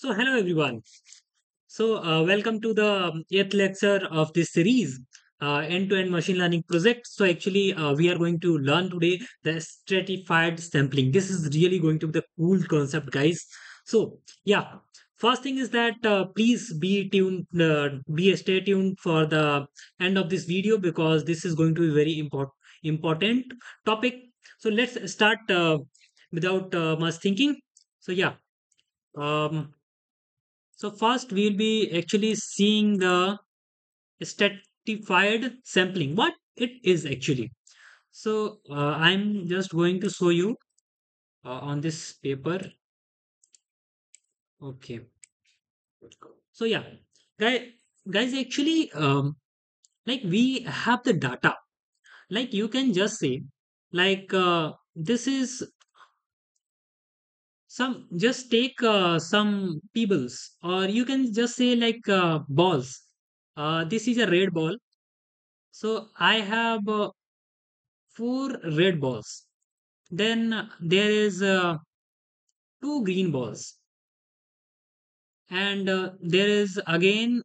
So, hello everyone. Welcome to the eighth lecture of this series, end-to-end machine learning project. We are going to learn today the stratified sampling. This is really going to be the cool concept, guys. So, yeah, first thing is that please be tuned, stay tuned for the end of this video because this is going to be very important topic. So, let's start without much thinking. So, yeah. Um, so first we'll be actually seeing the stratified sampling, what it is actually. I'm just going to show you on this paper. Okay. So yeah, guys, guys, like we have the data. Like you can just say, this is some. Just take some pebbles, or you can just say balls. This is a red ball. So I have four red balls. Then there is two green balls, and there is again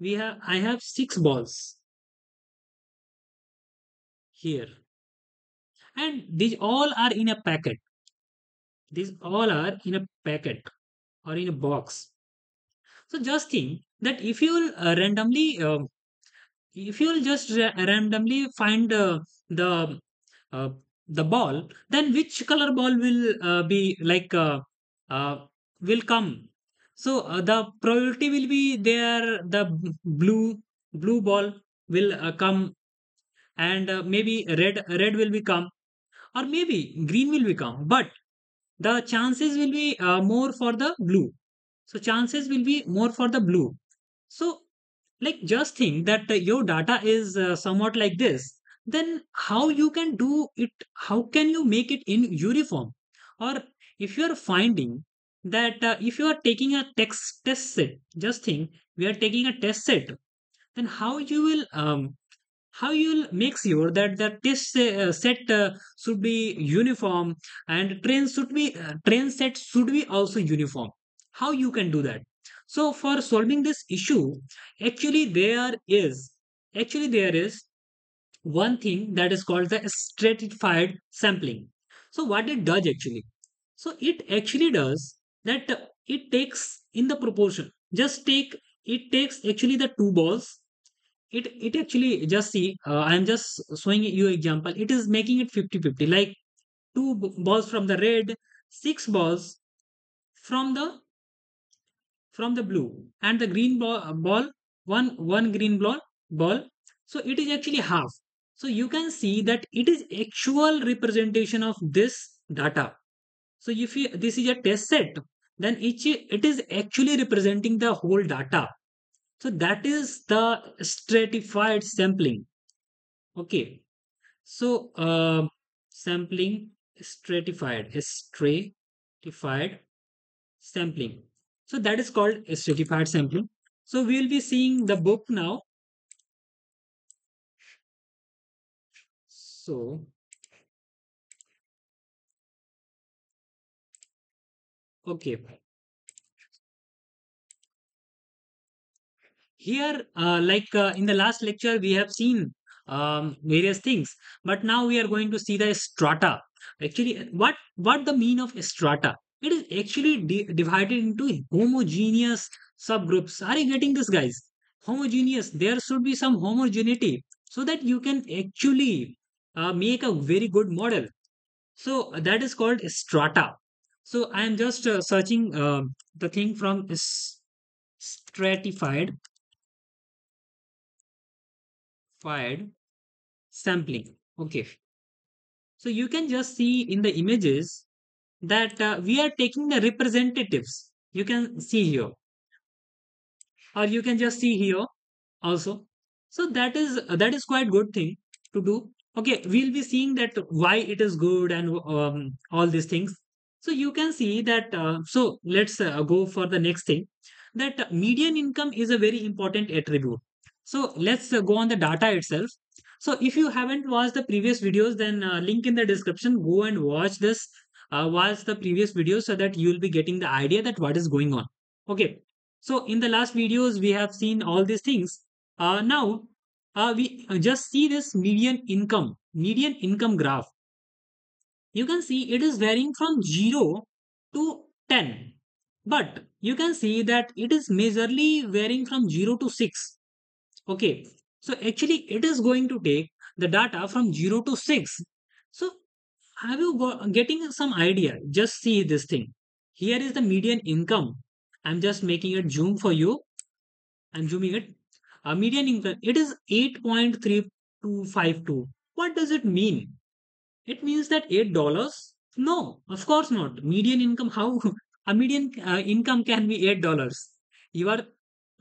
we have I have six balls here, and these all are in a packet. These all are in a packet or in a box. So just think that if you will just randomly find the uh, the ball, then which color ball will be uh, will come? So the probability will be there. The blue ball will come, and maybe red will become, or maybe green will become. But the chances will be more for the blue. So chances will be more for the blue. So like just think that your data is somewhat like this, then how you can do it, how can you make it in uniform? Or if you are finding that if you are taking a text test set, just think we are taking a test set, then how you will make sure that the set should be uniform, and train set should be also uniform. How you can do that? So for solving this issue, actually there is one thing that is called the stratified sampling. So what it does actually, so it actually does that it takes in the proportion, just take it takes actually the two balls. It actually just see, I'm just showing you example. It is making it 50-50, like two balls from the red, six balls from the blue, and the green ball, one green ball. So it is actually half. So you can see that it is actual representation of this data. So if you, this is a test set, then it is actually representing the whole data. So that is the stratified sampling. Okay. So, sampling stratified sampling. So that is called stratified sampling. So we will be seeing the book now. So, okay. Here, in the last lecture, we have seen various things, but now we are going to see the strata. Actually, what the mean of strata? It is actually divided into homogeneous subgroups. Are you getting this, guys? Homogeneous. There should be some homogeneity so that you can actually make a very good model. So that is called strata. So I am just searching the thing from stratified fired sampling. Okay. So you can just see in the images that we are taking the representatives. You can see here, or you can just see here also. So that is quite good thing to do. Okay, we'll be seeing that why it is good and all these things. So you can see that. So let's go for the next thing. That median income is a very important attribute. So let's go on the data itself. So if you haven't watched the previous videos, then link in the description. Go and watch this. watch the previous video so that you will be getting the idea that what is going on. Okay. So in the last videos, we have seen all these things. Now we just see this median income graph. You can see it is varying from 0 to 10. But you can see that it is majorly varying from 0 to 6. Okay. So actually it is going to take the data from 0 to 6. So have you got getting some idea? Just see this thing. Here is the median income. I'm just making it zoom for you. I'm zooming it. Median income, it is 8.3252. What does it mean? It means that $8? No, of course not. Median income, how? A median income can be $8. You are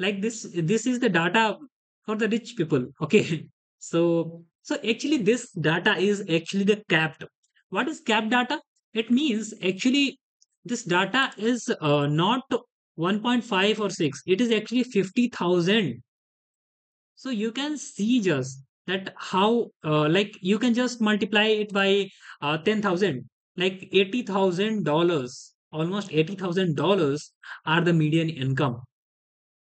like this. This is the data for the rich people. Okay. So actually, this data is actually the capped. What is capped data? It means actually this data is not 1.5 or 6. It is actually 50,000. So you can see just that how like you can just multiply it by 10,000, like $80,000, almost $80,000 are the median income.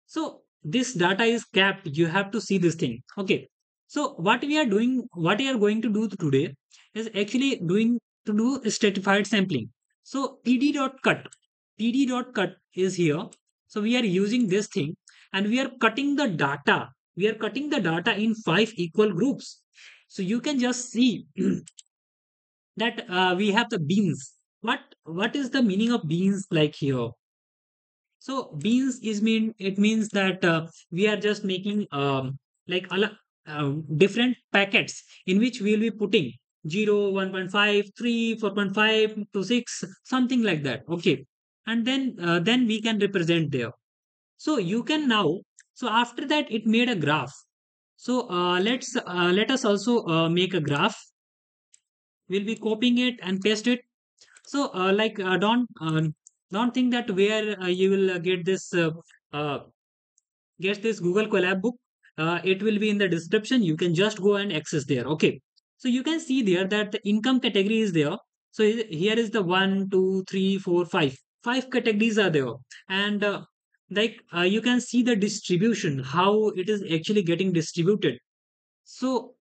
So this data is capped. You have to see this thing. Okay. So what we are going to do today is actually doing to do stratified sampling. So pd.cut is here. So we are using this thing and we are cutting the data. We are cutting the data in 5 equal groups. So you can just see that we have the beans. What is the meaning of beans like here? So beans is mean it means that we are just making like different packets in which we will be putting 0, 1.5, 3, 4.5 to 6, something like that. Okay, and then we can represent there. So you can now. So after that, it made a graph. So let us also make a graph. We'll be copying it and paste it. So don't think that where you will uh, get this Google Colab book. It will be in the description. You can just go and access there. Okay. So you can see there that the income category is there. So here is the one, two, three, four, five. Five categories are there, and you can see the distribution, how it is actually getting distributed. So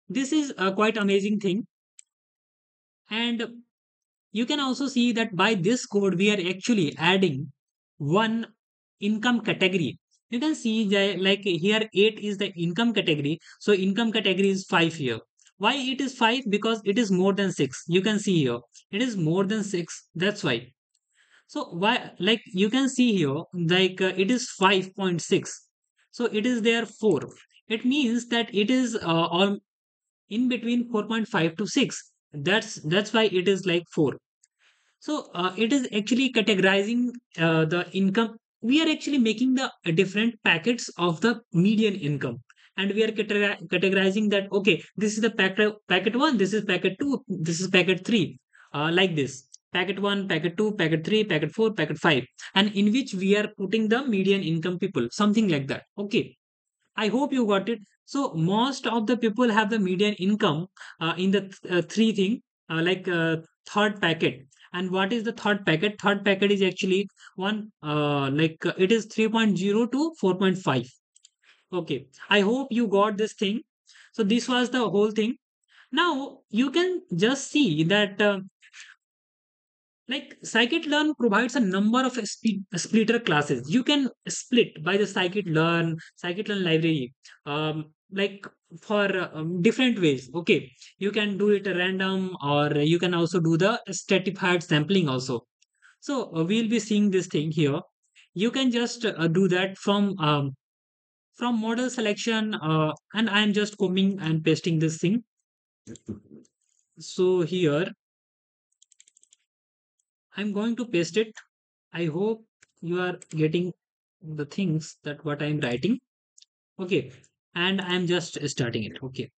this is a quite amazing thing, and you can also see that by this code we are actually adding one income category. You can see that like here 8 is the income category, so income category is 5 here. Why it is 5? Because it is more than 6. You can see here it is more than 6, that's why. So why, like you can see here, it is 5.6, so it is there 4. It means that it is all in between 4.5 to 6. That's why it is like 4. So it is actually categorizing the income. We are actually making the different packets of the median income, and we are categorizing that. Okay, this is the packet one. This is packet two. This is packet three. Like this: packet one, packet two, packet three, packet four, packet five, and in which we are putting the median income people, something like that. Okay, I hope you got it. So most of the people have the median income in the three thing, third packet. And what is the third packet? Third packet is actually one it is 3.0 to 4.5. Okay, I hope you got this thing. So this was the whole thing. Now you can just see that like Scikit-Learn provides a number of splitter classes. You can split by the Scikit-Learn library, like for different ways. Okay, you can do it random, or you can also do the stratified sampling also. So we'll be seeing this thing here. You can just do that from model selection, and I'm just coming and pasting this thing. So here I'm going to paste it. I hope you are getting the things that what I'm writing. Okay. And I'm just starting it. Okay.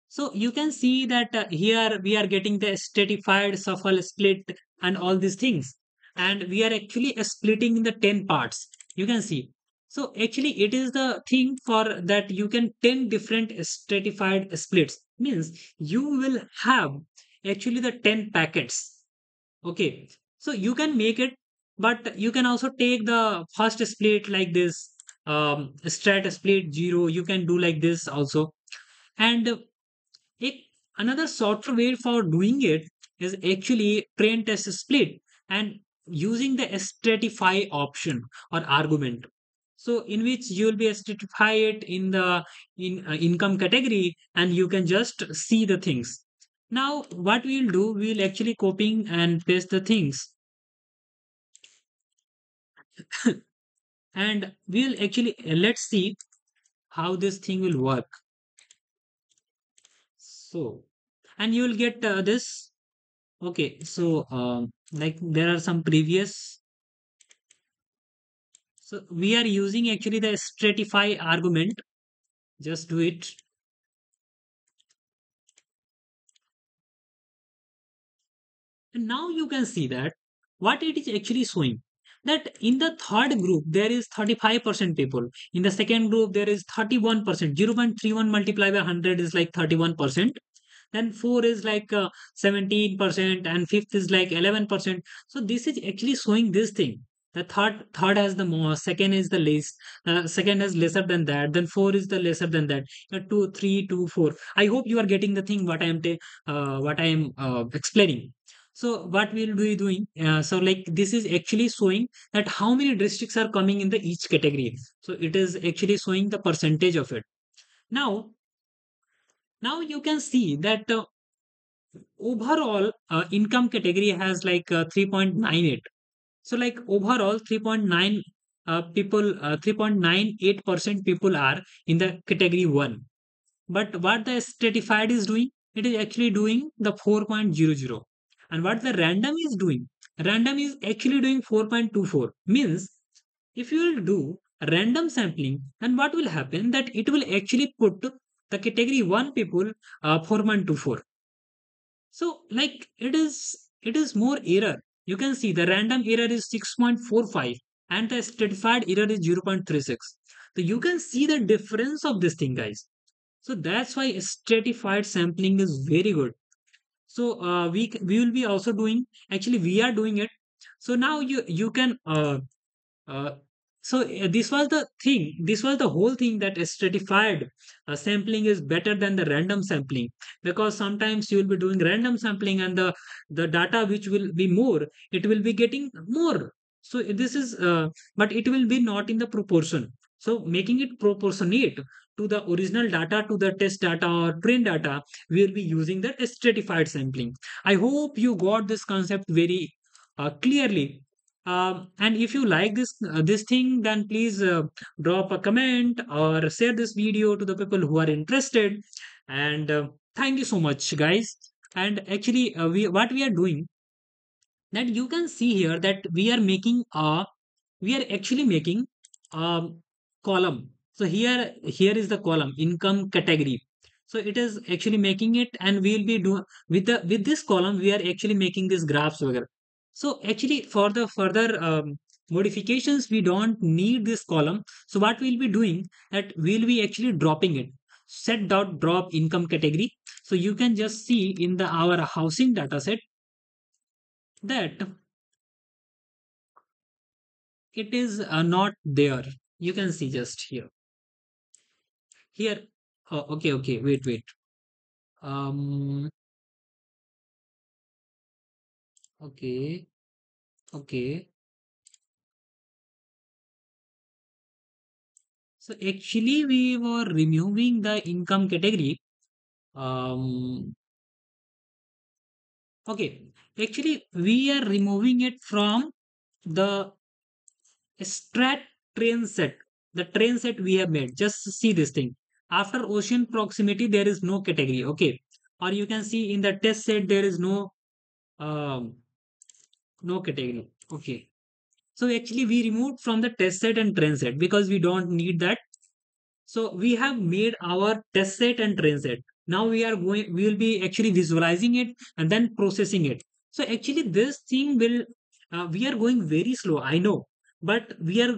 So you can see that here we are getting the stratified, shuffle, split, and all these things. And we are actually splitting in the 10 parts. You can see. So actually it is the thing for that you can 10 different stratified splits. Means you will have actually the 10 packets. Okay, so you can make it, but you can also take the first split like this, strat split 0. You can do like this also. And a, another shorter way for doing it is actually train test split and using the stratify option or argument. So in which you will be stratify it in the income category, and you can just see the things. Now what we'll do, we'll actually copying and paste the things, and we'll actually let's see how this thing will work. So, and you will get this. Okay, so like there are some previous. So we are using actually the stratify argument. Just do it. And now you can see that what it is actually showing, that in the third group there is 35% people. In the second group there is 31%. 0.31 multiplied by 100 is like 31%. Then 4 is like 17%, and fifth is like 11%. So this is actually showing this thing. The third has the most, second is the least, second is lesser than that, then 4 is the lesser than that. 2 3 2 4. I hope you are getting the thing what I am explaining. So what we'll be doing, so like this is actually showing that how many districts are coming in the each category. So it is actually showing the percentage of it. Now, now you can see that overall income category has like 3.98. So like overall 3.9 people, 3.98% people are in the category 1. But what the stratified is doing, it is actually doing the 4.00. And what the random is doing, random is actually doing 4.24. Means if you will do random sampling, then what will happen, that it will actually put the category 1 people 4.24. So like it is more error. You can see the random error is 6.45 and the stratified error is 0.36. So you can see the difference of this thing, guys. So that's why stratified sampling is very good. So we will be also doing, actually we are doing it. So now you can uh, so this was the thing. This was the whole thing, that stratified sampling is better than the random sampling, because sometimes you will be doing random sampling and the data which will be more, it will be getting more. So this is, but it will be not in the proportion. So making it proportionate to the original data, to the test data or train data, we will be using the stratified sampling. I hope you got this concept very clearly. And if you like this thing, then please drop a comment or share this video to the people who are interested. And thank you so much, guys. And actually, we what we are doing, that you can see here, that we are actually making a column. So here is the column income category. So it is actually making it, and we will be doing with this column we are actually making this graphs over. So actually for the further modifications we don't need this column. So what we'll be doing, that we'll be actually dropping it. Set dot drop income category. So you can just see in the our housing data set that it is not there. You can see just here. Oh, okay, wait. um okay, okay. So actually we were removing the income category. um okay, actually we are removing it from the strat train set, the train set we have made. Just see this thing. After ocean proximity there is no category, okay. Or you can see in the test set there is um no category, okay. So actually we removed from the test set and train set because we don't need that. So we have made our test set and train set. Now we will be actually visualizing it and then processing it. So actually this thing will, we are going very slow, I know, but we are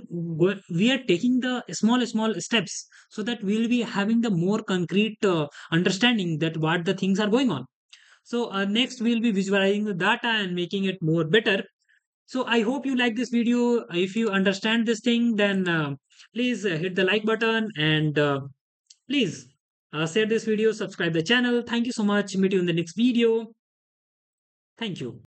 taking the small steps so that we will be having the more concrete understanding that what the things are going on. So next we'll be visualizing the data and making it more better. So I hope you like this video. If you understand this thing, then please hit the like button and please share this video, subscribe the channel. Thank you so much. Meet you in the next video. Thank you.